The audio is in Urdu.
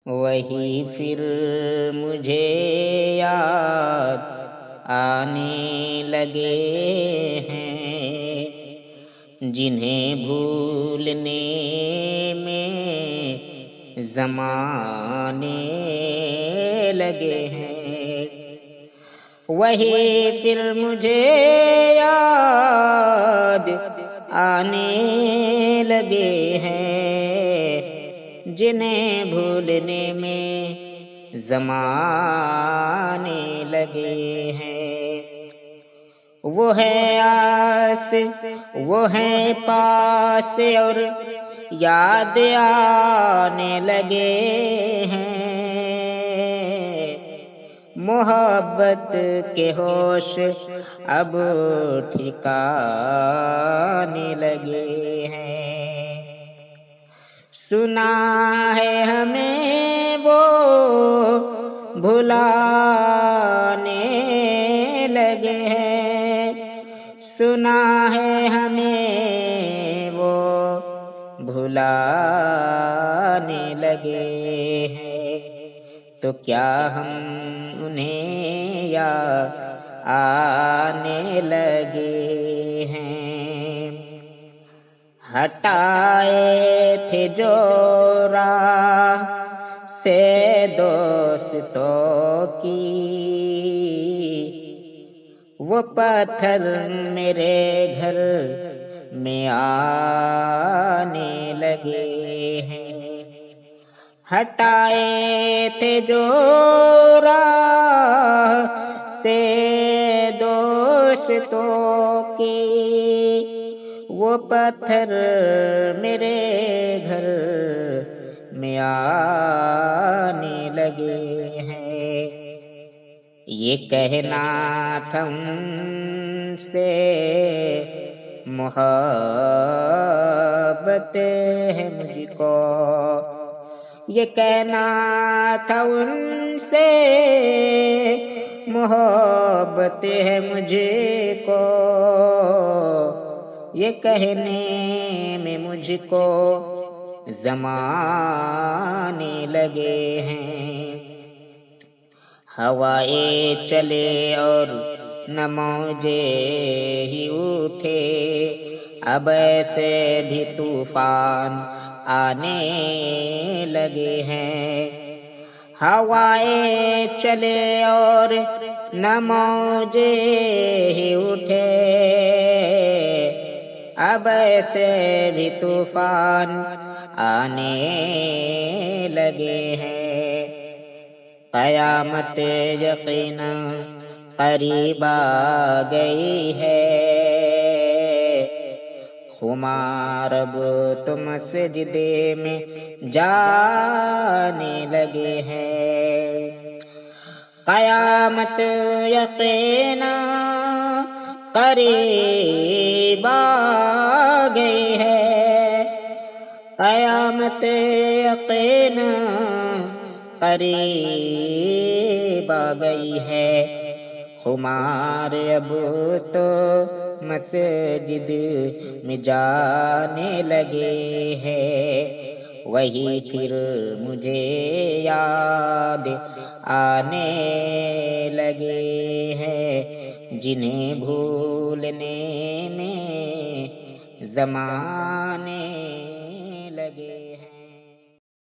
وہی پھر مجھے یاد آنے لگے ہیں، جنہیں بھولنے میں زمانے لگے ہیں۔ وہی پھر مجھے یاد آنے لگے ہیں، جنہیں بھولنے میں زمانے لگے ہیں۔ وہ ہے آس، وہ ہے پاس، اور یاد آنے لگے ہیں۔ محبت کے ہوش اب ٹھکانے لگے ہیں۔ سنا ہے ہمیں وہ بھلانے لگے ہیں، سنا ہے ہمیں وہ بھلانے لگے ہیں، تو کیا ہم انہیں یاد آنے لگے ہیں۔ ہٹائے تھے جو راہ سے دوستوں کی، وہ پتھر میرے گھر میں آنے لگے ہیں۔ ہٹائے تھے جو راہ سے دوستوں کی، وہ پتھر میرے گھر میں آنے لگے ہیں۔ یہ کہنا تھا ان سے محبت ہے مجھ کو، یہ کہنا تھا ان سے محبت ہے مجھ کو، یہ کہنے میں مجھ کو زمانے لگے ہیں۔ ہوائیں چلے اور نہ موجے ہی اٹھے، اب ایسے بھی طوفان آنے لگے ہیں۔ ہوائیں چلے اور نہ موجے ہی اٹھے، اب ایسے بھی طوفان آنے لگے ہیں۔ قیامت یقینا قریب آ گئی ہے، خمار اب تم سجدے میں جانے لگے ہیں۔ قیامت یقینا قریب آ گئی ہے، قیامت یقینا قریب آ گئی ہے، خمار اب تو مسجد میں جانے لگے ہیں۔ وہی پھر مجھے یاد آنے لگے ہیں، جنہیں بھولنے میں زمانے